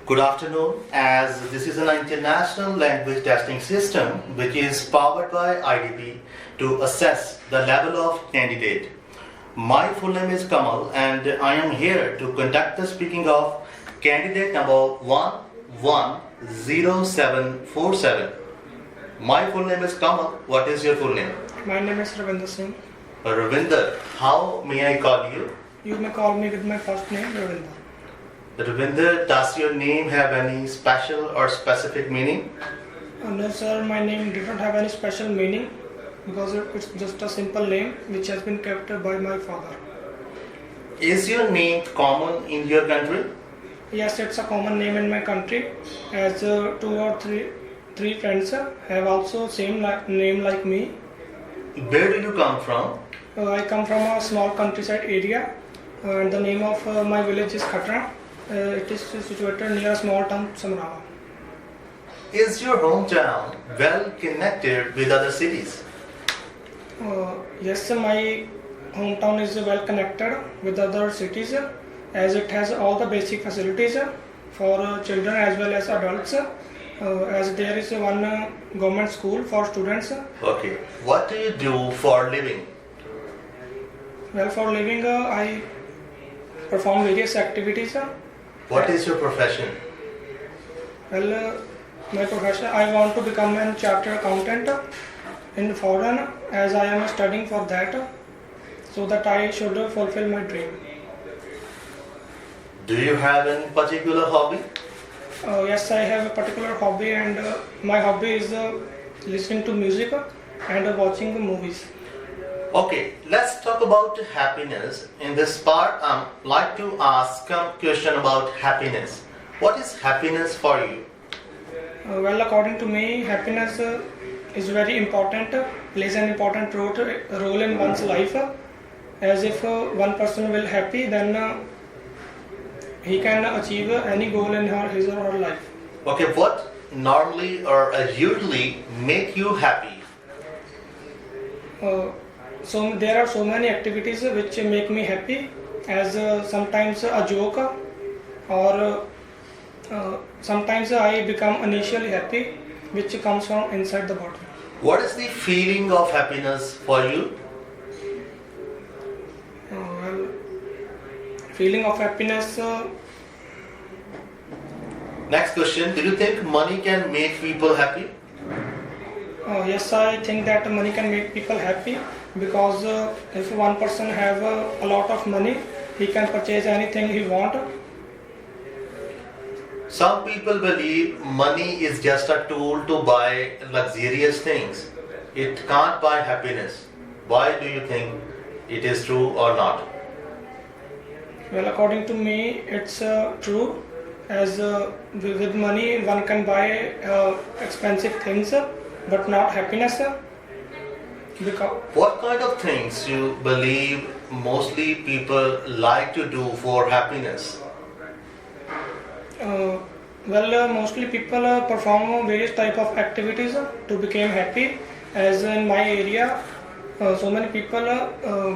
Good afternoon. As this is an international language testing system which is powered by IDP to assess the level of candidate. My full name is Kamal and I am here to conduct the speaking of candidate number 110747. My full name is Kamal. What is your full name? My name is Ravinder Singh. Ravinder. How may I call you? You may call me with my first name, Ravinder. Ravinder, does your name have any special or specific meaning? No sir, my name didn't have any special meaning because it's just a simple name which has been kept by my father. Is your name common in your country? Yes, it's a common name in my country, as two or three friends have also same name like me. Where do you come from? I come from a small countryside area and the name of my village is Khatra. It is situated near a small town, Samarawa. Is your hometown well connected with other cities? Yes, my hometown is well connected with other cities as it has all the basic facilities for children as well as adults, as there is one government school for students. Okay. What do you do for living? Well, for living I perform various activities. What is your profession? Well, my profession, I want to become a chartered accountant in foreign as I am studying for that, so that I should fulfill my dream. Do you have any particular hobby? Yes, I have a particular hobby and my hobby is listening to music and watching the movies. Okay, let's talk about happiness. In this part, I'd like to ask a question about happiness. What is happiness for you? Well, according to me, happiness is very important, plays an important role in one's life. As if one person will happy, then he can achieve any goal in his or her life. Okay, what normally or usually make you happy? So there are so many activities which make me happy, as sometimes a joke or sometimes I become initially happy, which comes from inside the body. What is the feeling of happiness for you? Well, feeling of happiness. Next question, do you think money can make people happy? Yes, I think that money can make people happy because if one person have a lot of money, he can purchase anything he want. Some people believe money is just a tool to buy luxurious things. It can't buy happiness. Why do you think it is true or not? Well, according to me, it's true, as with money one can buy expensive things but not happiness. Because What kind of things you believe mostly people like to do for happiness? mostly people perform various type of activities to become happy, as in my area so many people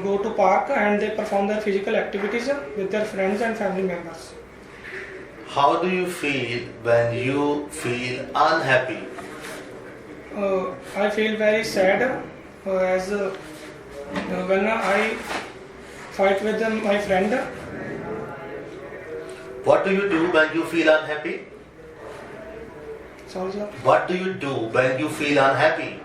go to park and they perform their physical activities with their friends and family members. How do you feel when you feel unhappy? I feel very sad as when I fight with my friend. What do you do when you feel unhappy? Sorry, sir. What do you do when you feel unhappy?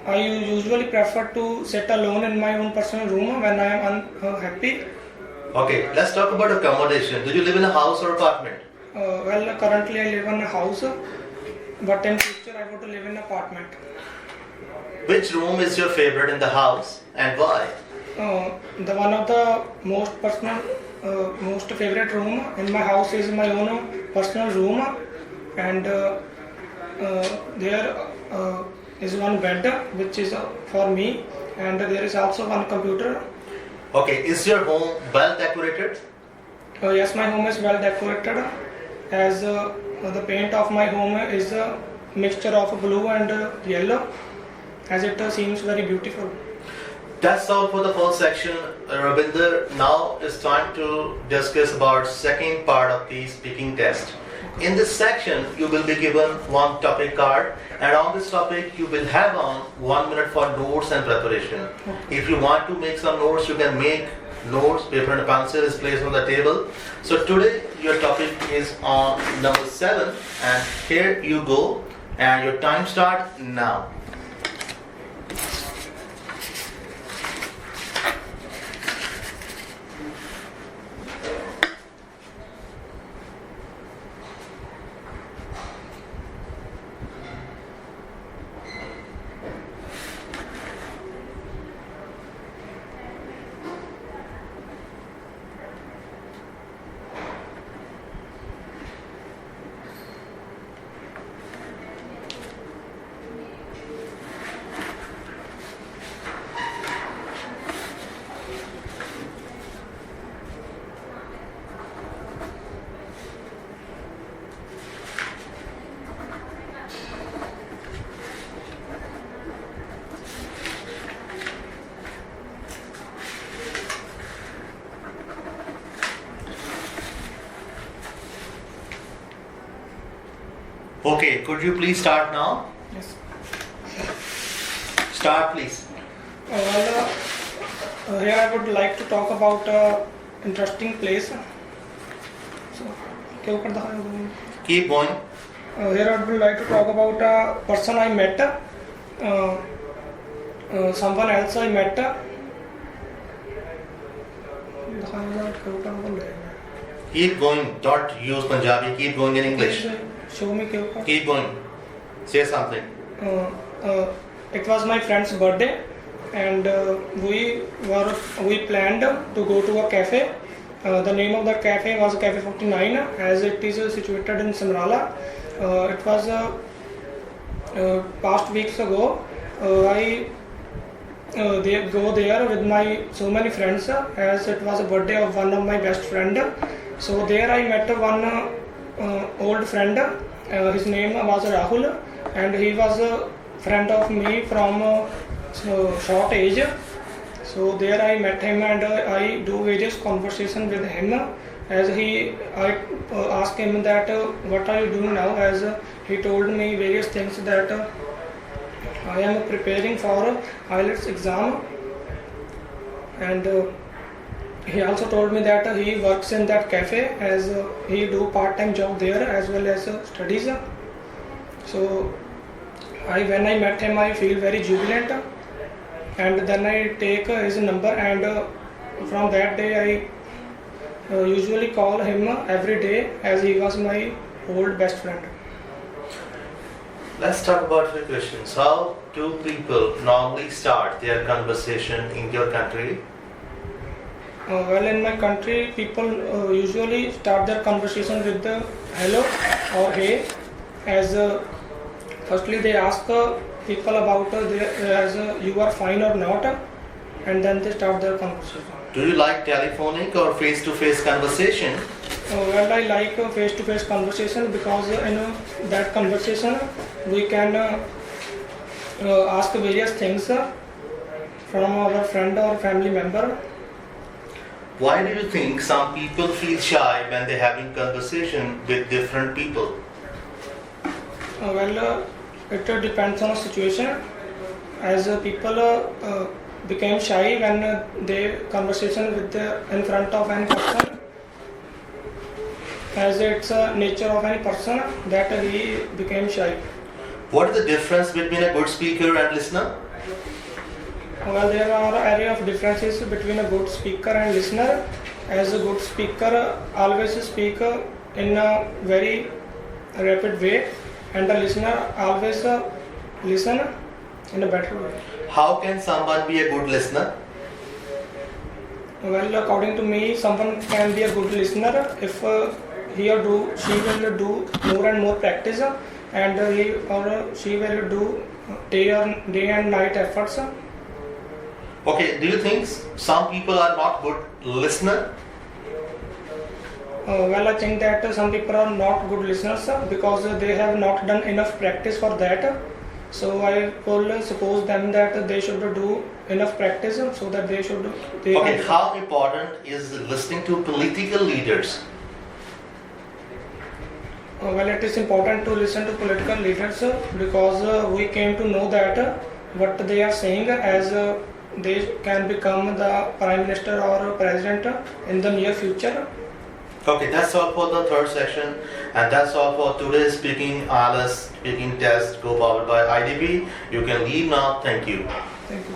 I usually prefer to sit alone in my own personal room when I am unhappy. Okay, let's talk about accommodation. Do you live in a house or apartment? Well, currently I live in a house, but in future I want to live in an apartment. Which room is your favorite in the house and why? The one of the most favorite room in my house is my own personal room, and there is one bed which is for me, and there is also one computer. Okay, is your home well decorated? Yes, my home is well decorated, as the paint of my home is a mixture of blue and yellow, as it seems very beautiful. That's all for the first section. Ravinder, now it's time to discuss about second part of the speaking test. In this section, you will be given one topic card, and on this topic, you will have on 1 minute for notes and preparation. If you want to make some notes, you can make notes. Paper and pencil is placed on the table. So today, your topic is on number 7, and here you go, and your time start now. Okay, could you please start now? Yes. Start, please. Here I would like to talk about interesting place. So, क्या ऊपर दिखाया? Keep going. Here I would like to talk about a person I met, someone else I met. Keep going. Don't use Punjabi. Keep going in English. Show me के ऊपर. Keep going. Say something. It was my friend's birthday, and we planned to go to a cafe. The name of that cafe was Cafe 49, as it is situated in Samrala. It was past weeks ago. I go there with my so many friends, as it was a birthday of one of my best friend. So there I met one old friend. His name was Rahul, and he was a friend of me from short age. So there I met him, and I do various conversation with him. As I asked him that what are you doing now, as he told me various things that I am preparing for IELTS exam, and he also told me that he works in that cafe, as he do part-time job there as well as studies. So when I met him, I feel very jubilant, and then I take his number, and from that day I usually call him every day, as he was my old best friend. Let's talk about the questions. How do people normally start their conversation in your country? Well, in my country, people usually start their conversation with the hello or hey, as firstly they ask people about as you are fine or not, and then they start their conversation. Do you like telephonic or face-to-face conversation? Well, I like face-to-face conversation, because in that conversation we can ask various things from our friend or family member. Why do you think some people feel shy when they're having conversation with different people? Well, it depends on the situation, as people became shy when they conversation with in front of any person, as it's a nature of any person that he became shy. What is the difference between a good speaker and listener? Well, there are an area of differences between a good speaker and listener, as a good speaker always speak in a very rapid way, and the listener always listen in a better way. How can someone be a good listener? Well, according to me, someone can be a good listener if he or she will do more and more practice, and he or she will do day and night efforts. Okay, do you think some people are not good listener? Well, I think that some people are not good listeners because they have not done enough practice for that. So I will suppose them that they should do enough practice so that they should. Okay, how important is listening to political leaders? Well, it is important to listen to political leaders because we came to know that what they are saying as they can become the prime minister or president in the near future. Okay, that's all for the third section, and that's all for today's speaking IELTS speaking test go powered by IDB. You can leave now. Thank you. Thank you.